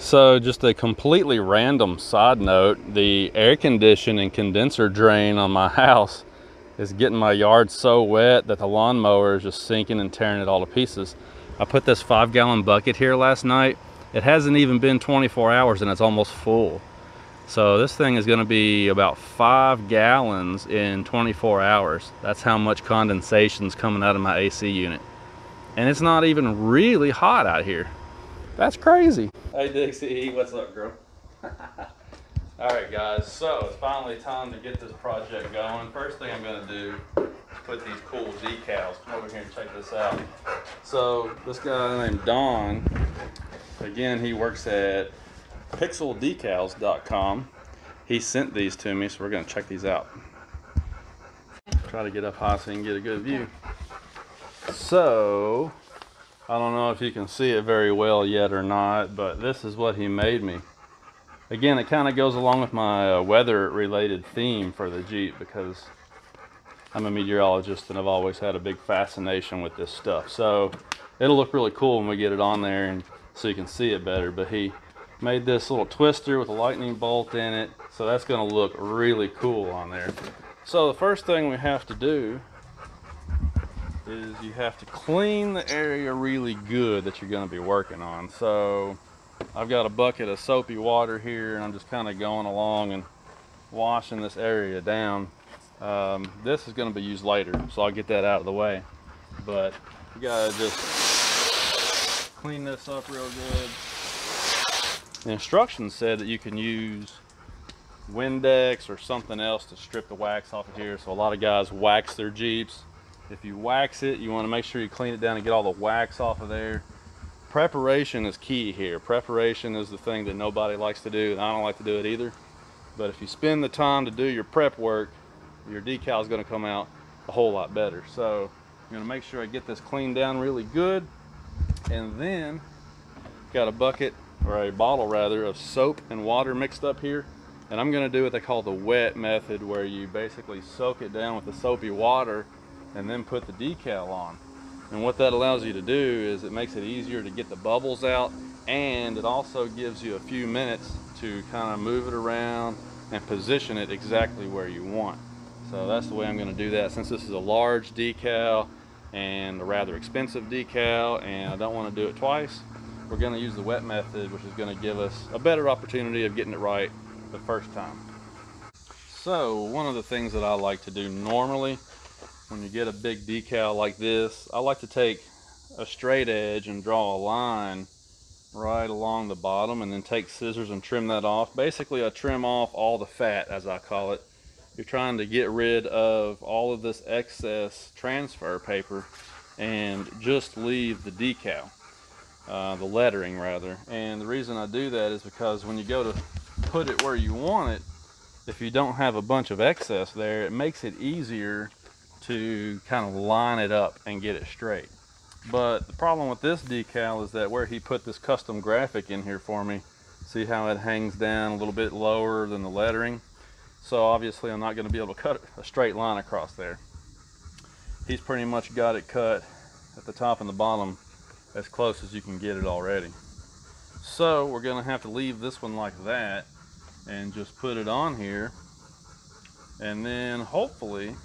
So just a completely random side note, the air conditioning and condenser drain on my house is getting my yard so wet that the lawnmower is just sinking and tearing it all to pieces. I put this 5-gallon bucket here last night. It hasn't even been 24 hours and it's almost full. So this thing is going to be about 5 gallons in 24 hours. That's how much condensation is coming out of my AC unit. And it's not even really hot out here. That's crazy. Hey Dixie, what's up, girl? Alright guys, so it's finally time to get this project going. First thing I'm going to do is put these cool decals. Come over here and check this out. So this guy named Don, again, he works at pixeldecals.com. He sent these to me, so we're going to check these out. Try to get up high so you can get a good view. So I don't know if you can see it very well yet or not, but this is what he made me. Again, it kind of goes along with my weather-related theme for the Jeep because I'm a meteorologist and I've always had a big fascination with this stuff. So it'll look really cool when we get it on there and so you can see it better. But he made this little twister with a lightning bolt in it, so that's going to look really cool on there. So the first thing we have to do is you have to clean the area really good that you're going to be working on. So I've got a bucket of soapy water here and I'm just kind of going along and washing this area down. This is going to be used later, so I'll get that out of the way. But you got to just clean this up real good. The instructions said that you can use Windex or something else to strip the wax off of here. So a lot of guys wax their Jeeps. If you wax it, you want to make sure you clean it down and get all the wax off of there. Preparation is key here. Preparation is the thing that nobody likes to do, and I don't like to do it either. But if you spend the time to do your prep work, your decal is going to come out a whole lot better. So I'm going to make sure I get this cleaned down really good, and then got a bucket, or a bottle rather, of soap and water mixed up here. And I'm going to do what they call the wet method, where you basically soak it down with the soapy water and then put the decal on. And what that allows you to do is it makes it easier to get the bubbles out, and it also gives you a few minutes to kind of move it around and position it exactly where you want. So that's the way I'm going to do that. Since this is a large decal and a rather expensive decal and I don't want to do it twice, we're going to use the wet method, which is going to give us a better opportunity of getting it right the first time. So one of the things that I like to do normally when you get a big decal like this, I like to take a straight edge and draw a line right along the bottom and then take scissors and trim that off. Basically I trim off all the fat, as I call it. You're trying to get rid of all of this excess transfer paper and just leave the decal, the lettering rather. And the reason I do that is because when you go to put it where you want it, if you don't have a bunch of excess there, it makes it easier to kind of line it up and get it straight. But the problem with this decal is that where he put this custom graphic in here for me, see how it hangs down a little bit lower than the lettering? So obviously I'm not going to be able to cut a straight line across there. He's pretty much got it cut at the top and the bottom as close as you can get it already. So we're going to have to leave this one like that and just put it on here, and then hopefully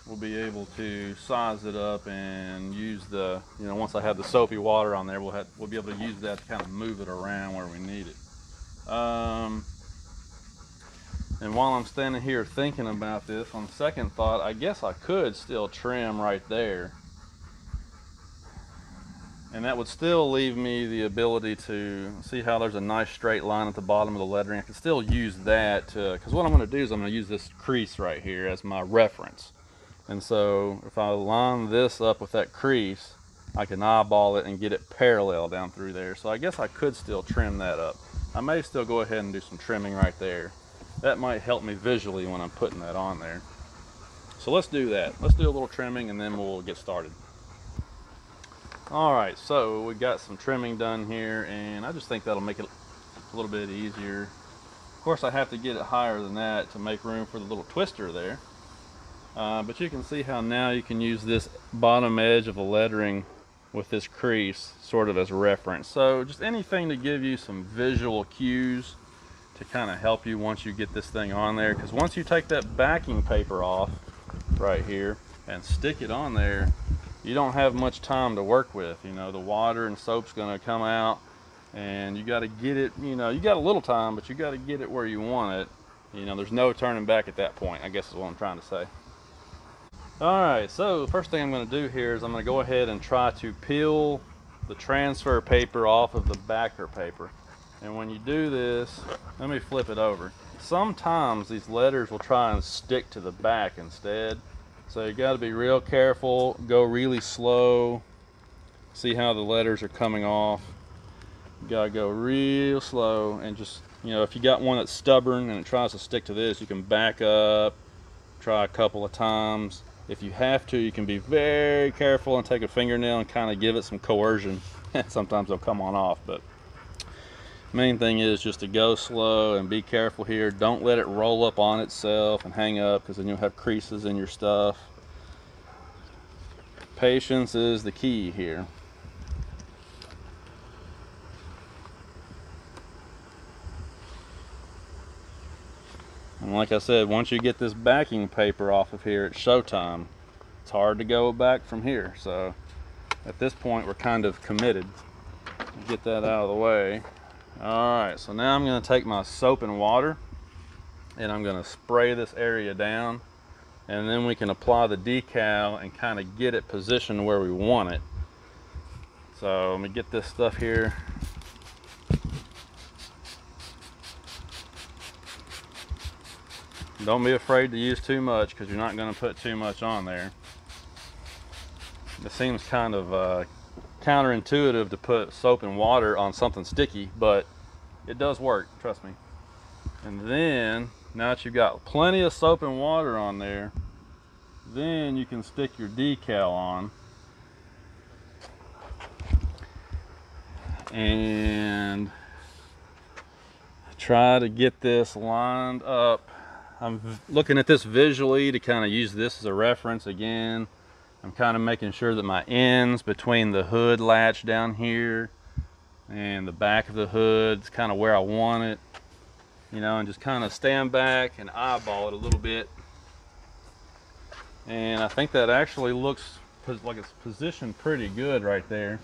we'll be able to size it up and use the, once I have the soapy water on there, we'll be able to use that to kind of move it around where we need it. And while I'm standing here thinking about this, on second thought, I guess I could still trim right there. And that would still leave me the ability to see how there's a nice straight line at the bottom of the lettering. I can still use that to, because what I'm going to do is I'm going to use this crease right here as my reference. And so if I line this up with that crease, I can eyeball it and get it parallel down through there. So I guess I could still trim that up. I may still go ahead and do some trimming right there. That might help me visually when I'm putting that on there. So let's do that. Let's do a little trimming and then we'll get started. Alright, so we got some trimming done here, and I just think that'll make it a little bit easier. Of course I have to get it higher than that to make room for the little twister there. But you can see how now you can use this bottom edge of the lettering with this crease sort of as reference. So just anything to give you some visual cues to kind of help you once you get this thing on there, because once you take that backing paper off right here and stick it on there, you don't have much time to work with. You know, the water and soap's going to come out, and you got to get it, you know, you got a little time, but you got to get it where you want it. You know, there's no turning back at that point, I guess is what I'm trying to say. Alright, so the first thing I'm going to do here is I'm going to go ahead and try to peel the transfer paper off of the backer paper. And when you do this, let me flip it over. Sometimes these letters will try and stick to the back instead. So you got to be real careful, go really slow. See how the letters are coming off. You got to go real slow and just, you know, if you got one that's stubborn and it tries to stick to this, you can back up, try a couple of times. If you have to, you can be very careful and take a fingernail and kind of give it some coercion. Sometimes they'll come on off, but main thing is just to go slow and be careful here. Don't let it roll up on itself and hang up, because then you'll have creases in your stuff. Patience is the key here. And like I said, once you get this backing paper off of here, it's showtime. It's hard to go back from here. So at this point, we're kind of committed. Get that out of the way. All right, so now I'm going to take my soap and water and I'm going to spray this area down, and then we can apply the decal and kind of get it positioned where we want it. So let me get this stuff here. Don't be afraid to use too much, because you're not going to put too much on there. It seems kind of counterintuitive to put soap and water on something sticky, but it does work, trust me. And then, now that you've got plenty of soap and water on there, then you can stick your decal on. And try to get this lined up. I'm looking at this visually to kind of use this as a reference again. I'm kind of making sure that my ends between the hood latch down here and the back of the hood is kind of where I want it, you know, and just kind of stand back and eyeball it a little bit. And I think that actually looks like it's positioned pretty good right there.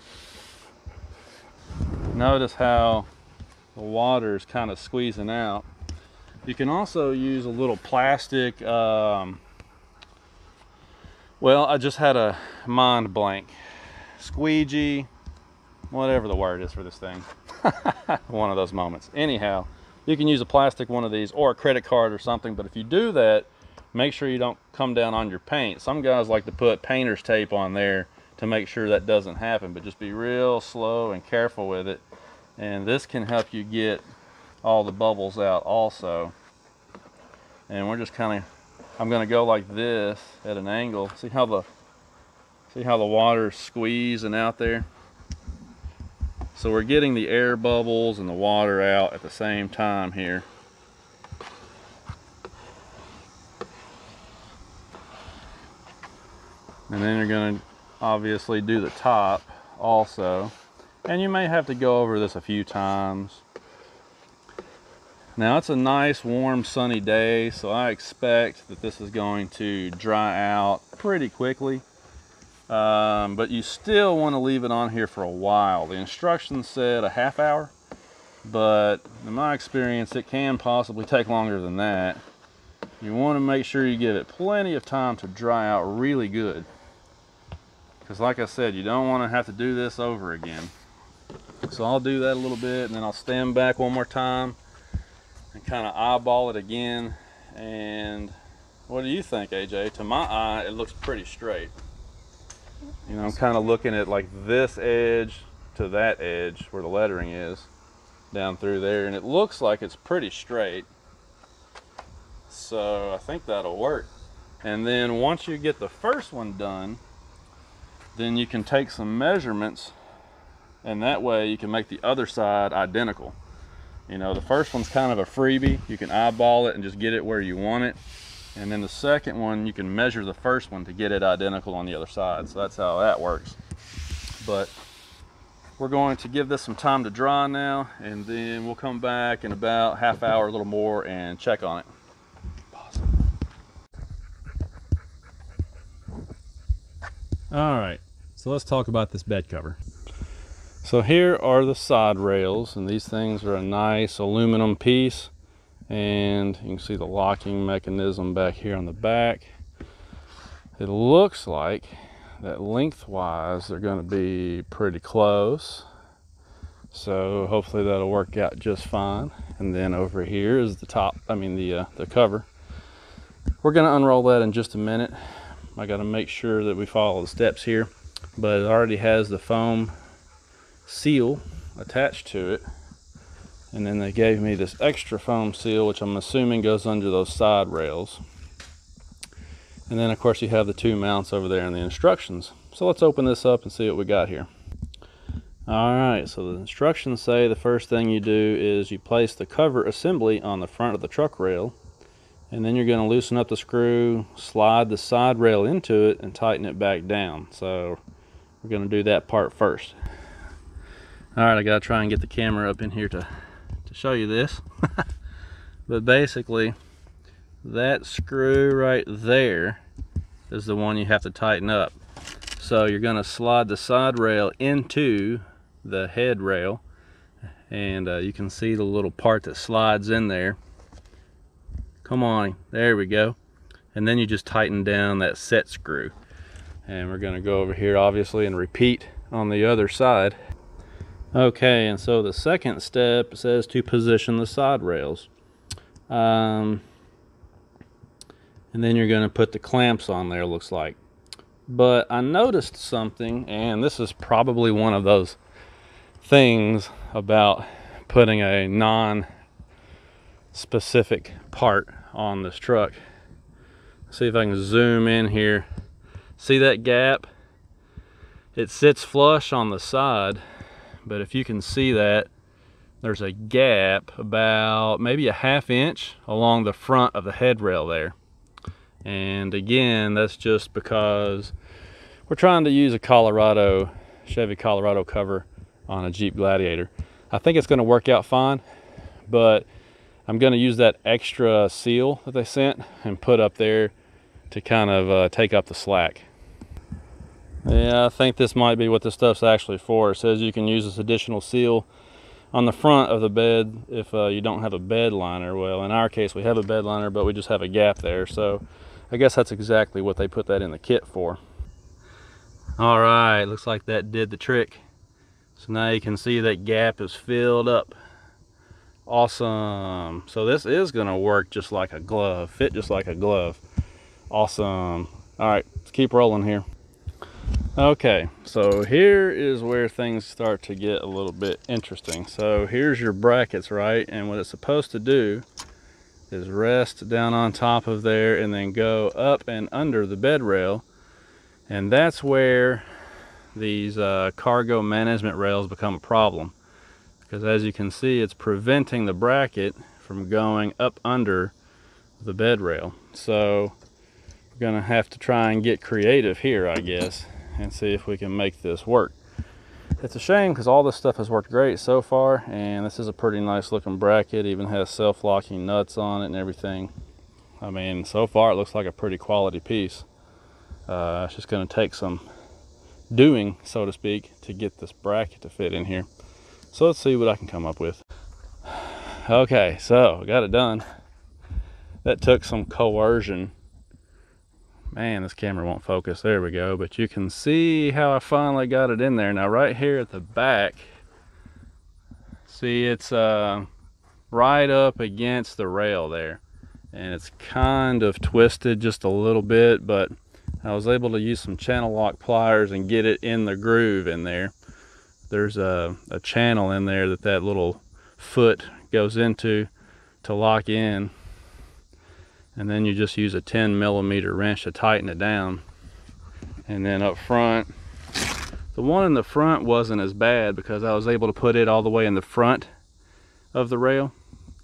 Notice how the water is kind of squeezing out. You can also use a little plastic, well, I just had a mind blank. Squeegee, whatever the word is for this thing. One of those moments. Anyhow, you can use a plastic one of these or a credit card or something, but if you do that, make sure you don't come down on your paint. Some guys like to put painter's tape on there to make sure that doesn't happen, but just be real slow and careful with it. And this can help you get all the bubbles out also. And we're just kind of, I'm going to go like this at an angle. See how the water's squeezing out there? So we're getting the air bubbles and the water out at the same time here. And then you're going to obviously do the top also. And you may have to go over this a few times. Now it's a nice warm sunny day, so I expect that this is going to dry out pretty quickly. But you still want to leave it on here for a while. The instructions said a half hour, but in my experience it can possibly take longer than that. You want to make sure you give it plenty of time to dry out really good, because like I said, you don't want to have to do this over again. So I'll do that a little bit, and then I'll stand back one more time and kind of eyeball it again. And what do you think, AJ? To my eye, it looks pretty straight. You know, I'm kind of looking at like this edge to that edge where the lettering is down through there, and it looks like it's pretty straight. So I think that'll work. And then once you get the first one done, then you can take some measurements, and that way you can make the other side identical. You know, the first one's kind of a freebie. You can eyeball it and just get it where you want it. And then the second one, you can measure the first one to get it identical on the other side. So that's how that works. but we're going to give this some time to dry now, and then we'll come back in about half hour, a little more, and check on it. All right, so let's talk about this bed cover. So here are the side rails, and these things are a nice aluminum piece, and you can see the locking mechanism back here on the back. It looks like that lengthwise they're going to be pretty close, so hopefully that'll work out just fine. And then over here is the top, the cover. We're going to unroll that in just a minute. I got to make sure that we follow the steps here, but it already has the foam seal attached to it, and then they gave me this extra foam seal, which I'm assuming goes under those side rails. And then of course you have the two mounts over there in the instructions. So let's open this up and see what we got here. Alright, so the instructions say the first thing you do is you place the cover assembly on the front of the truck rail, and then you're going to loosen up the screw, slide the side rail into it, and tighten it back down. So we're going to do that part first. Alright, I got to try and get the camera up in here to show you this. But basically, that screw right there is the one you have to tighten up. So you're going to slide the side rail into the head rail, and you can see the little part that slides in there. Come on, there we go. And then you just tighten down that set screw. And we're going to go over here obviously and repeat on the other side. Okay, and so the second step says to position the side rails. And then you're going to put the clamps on there, looks like. But I noticed something, and this is probably one of those things about putting a non-specific part on this truck. See if I can zoom in here. See that gap? It sits flush on the side, but if you can see that, there's a gap about maybe a ½ inch along the front of the head rail there. And again, that's just because we're trying to use a Chevy Colorado cover on a Jeep Gladiator. I think it's going to work out fine, but I'm going to use that extra seal that they sent and put up there to kind of take up the slack. Yeah, I think this might be what this stuff's actually for. It says you can use this additional seal on the front of the bed if you don't have a bed liner. Well, in our case, we have a bed liner, but we just have a gap there. So I guess that's exactly what they put that in the kit for. All right, looks like that did the trick. So now you can see that gap is filled up. Awesome. So this is gonna work just like a glove, fit just like a glove. Awesome. All right, let's keep rolling here. Okay, so here is where things start to get a little bit interesting. So here's your brackets, right? And what it's supposed to do is rest down on top of there and then go up and under the bed rail. And that's where these cargo management rails become a problem, because as you can see, it's preventing the bracket from going up under the bed rail. So we're gonna have to try and get creative here, I guess, and see if we can make this work. It's a shame because all this stuff has worked great so far, and this is a pretty nice looking bracket, even has self-locking nuts on it and everything. I mean, so far it looks like a pretty quality piece. It's just going to take some doing, so to speak, to get this bracket to fit in here. So let's see what I can come up with. Okay, so I got it done. That took some coercion. Man, this camera won't focus. There we go. But you can see how I finally got it in there. Now right here at the back, see, it's right up against the rail there. And it's kind of twisted just a little bit, but I was able to use some channel lock pliers and get it in the groove in there. There's a channel in there that little foot goes into to lock in. And then you just use a 10mm wrench to tighten it down. And then up front, the one in the front wasn't as bad because I was able to put it all the way in the front of the rail.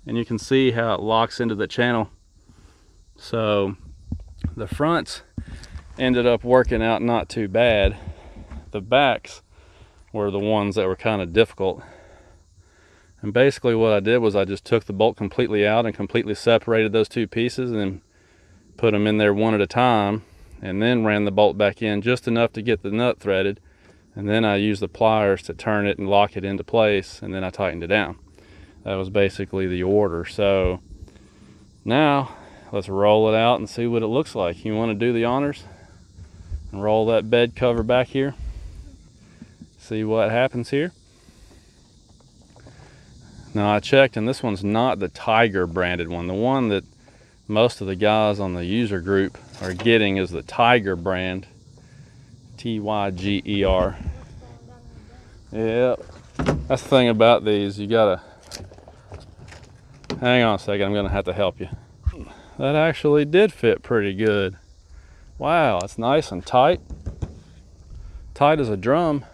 And you can see how it locks into the channel. So the fronts ended up working out not too bad. The backs were the ones that were kind of difficult. And basically what I did was I just took the bolt completely out and completely separated those two pieces and then put them in there one at a time, and then ran the bolt back in just enough to get the nut threaded, and then I used the pliers to turn it and lock it into place, and then I tightened it down. That was basically the order. So now let's roll it out and see what it looks like. You want to do the honors and roll that bed cover back here, see what happens here. Now I checked, and this one's not the Tiger branded one. The one that most of the guys on the user group are getting is the Tiger brand, T-Y-G-E-R. Yep, that's the thing about these. You gotta, hang on a second, I'm gonna have to help you. That actually did fit pretty good. Wow, it's nice and tight. Tight as a drum.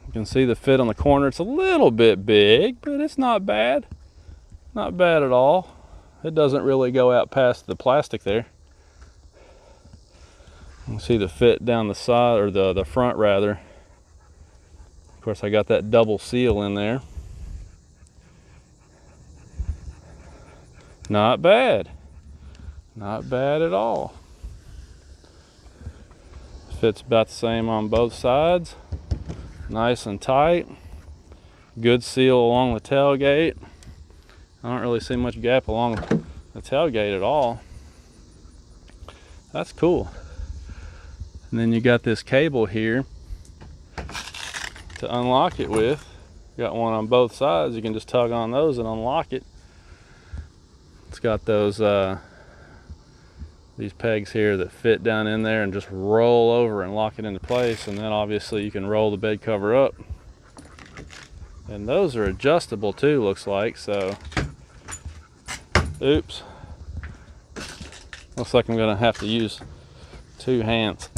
You can see the fit on the corner. It's a little bit big, but it's not bad. Not bad at all. It doesn't really go out past the plastic there. You can see the fit down the side, or the front rather. Of course, I got that double seal in there. Not bad. Not bad at all. Fits about the same on both sides. Nice and tight. Good seal along the tailgate. I don't really see much gap along the tailgate at all. That's cool. And then you got this cable here to unlock it with. Got one on both sides. You can just tug on those and unlock it. It's got those these pegs here that fit down in there and just roll over and lock it into place. And then obviously you can roll the bed cover up. And those are adjustable too, looks like. So, oops. Looks like I'm gonna have to use two hands.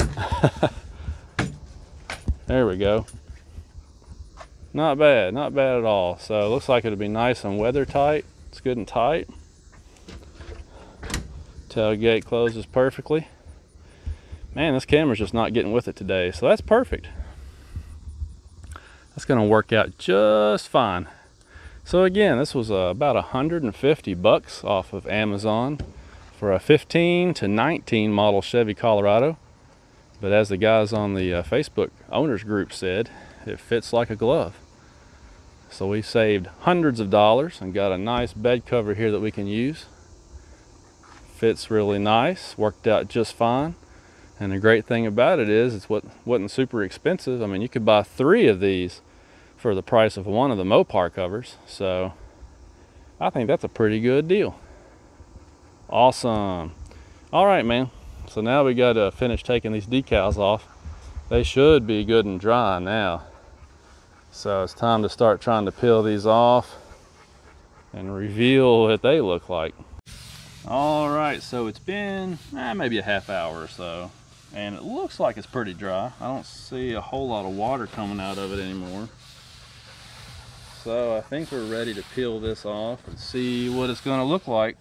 There we go. Not bad, not bad at all. So it looks like it'll be nice and weather tight. It's good and tight. Tailgate closes perfectly. Man, this camera's just not getting with it today, so that's perfect. That's gonna work out just fine. So again, this was about 150 bucks off of Amazon for a 15 to 19 model Chevy Colorado. But as the guys on the Facebook owners group said, it fits like a glove. So we saved hundreds of dollars and got a nice bed cover here that we can use. Fits really nice, worked out just fine. And the great thing about it is it's wasn't super expensive. I mean, you could buy 3 of these for the price of one of the Mopar covers. So I think that's a pretty good deal. Awesome. All right, man. So now we got to finish taking these decals off. They should be good and dry now. So it's time to start trying to peel these off and reveal what they look like. All right, so it's been maybe a half hour or so, and it looks like it's pretty dry. I don't see a whole lot of water coming out of it anymore. So I think we're ready to peel this off and see what it's gonna look like.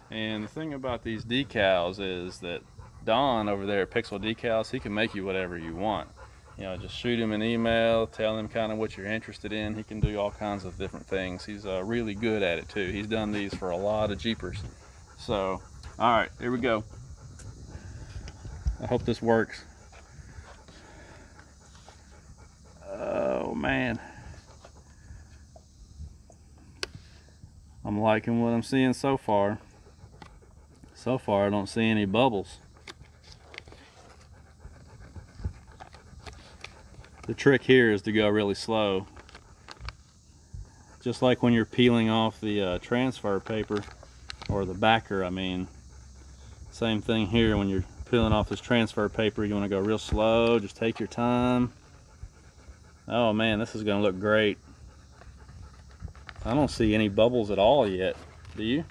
And the thing about these decals is that Don over there at Pixel Decals, he can make you whatever you want. You know, just shoot him an email, tell him kind of what you're interested in. He can do all kinds of different things. He's really good at it too. He's done these for a lot of Jeepers. So, all right, here we go. I hope this works. Oh man. I'm liking what I'm seeing so far. So far, I don't see any bubbles. The trick here is to go really slow. Just like when you're peeling off the transfer paper, or the backer, I mean. Same thing here when you're peeling off this transfer paper. You want to go real slow, just take your time. Oh man, this is going to look great. I don't see any bubbles at all yet. Do you?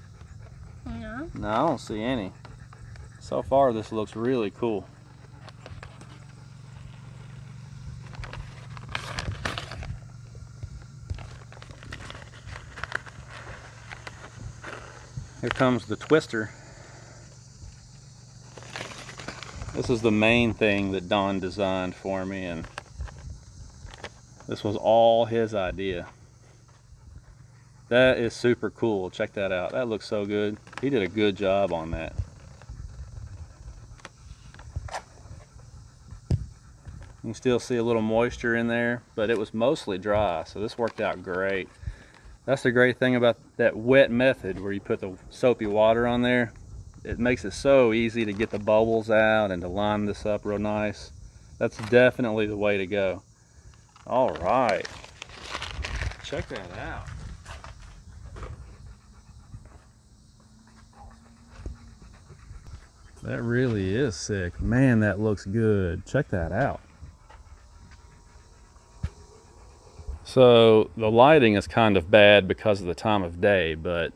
No. No, I don't see any. So far this looks really cool. Here comes the twister. This is the main thing that Don designed for me, and This was all his idea. That is super cool. Check that out. That looks so good. He did a good job on that. You can still see a little moisture in there, but it was mostly dry, so this worked out great. That's the great thing about that wet method where you put the soapy water on there. It makes it so easy to get the bubbles out and to line this up real nice. That's definitely the way to go. All right, check that out. That really is sick. Man, that looks good. Check that out. So the lighting is kind of bad because of the time of day, but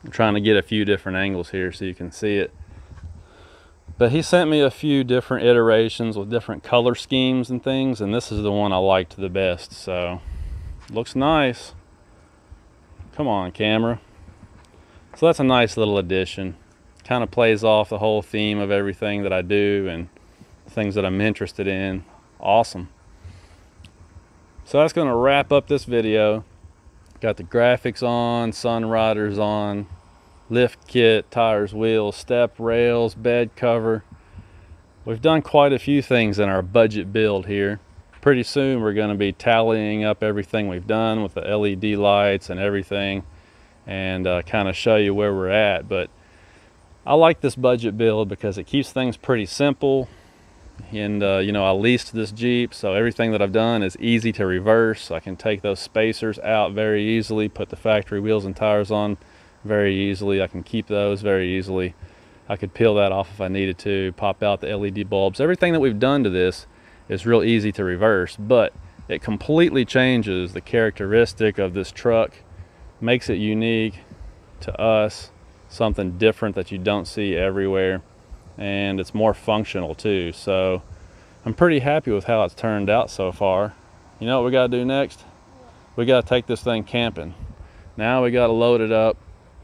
I'm trying to get a few different angles here so you can see it. But he sent me a few different iterations with different color schemes and things, and this is the one I liked the best. So looks nice. Come on, camera. So that's a nice little addition. Kind of plays off the whole theme of everything that I do and things that I'm interested in. Awesome. So that's going to wrap up this video. Got the graphics on, sun riders on, lift kit, tires, wheels, step rails, bed cover. We've done quite a few things in our budget build here. Pretty soon we're going to be tallying up everything we've done with the LED lights and everything, and kind of show you where we're at. But I like this budget build because it keeps things pretty simple. And you know, I leased this Jeep, so everything that I've done is easy to reverse. I can take those spacers out very easily, put the factory wheels and tires on very easily. I can keep those very easily. I could peel that off if I needed to, pop out the LED bulbs. Everything that we've done to this is real easy to reverse, but it completely changes the characteristic of this truck, makes it unique to us, something different that you don't see everywhere. And it's more functional too. So I'm pretty happy with how it's turned out so far. You know what we got to do next? We got to take this thing camping. Now we got to load it up,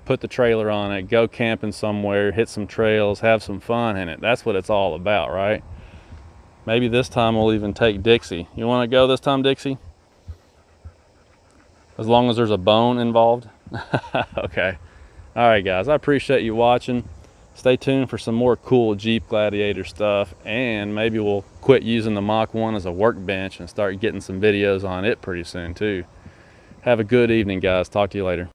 put the trailer on it, go camping somewhere, hit some trails, have some fun in it. That's what it's all about, right? Maybe this time we'll even take Dixie. You want to go this time, Dixie? As long as there's a bone involved? Okay. All right, guys, I appreciate you watching. Stay tuned for some more cool Jeep Gladiator stuff, and maybe we'll quit using the Mach 1 as a workbench and start getting some videos on it pretty soon too. Have a good evening, guys. Talk to you later.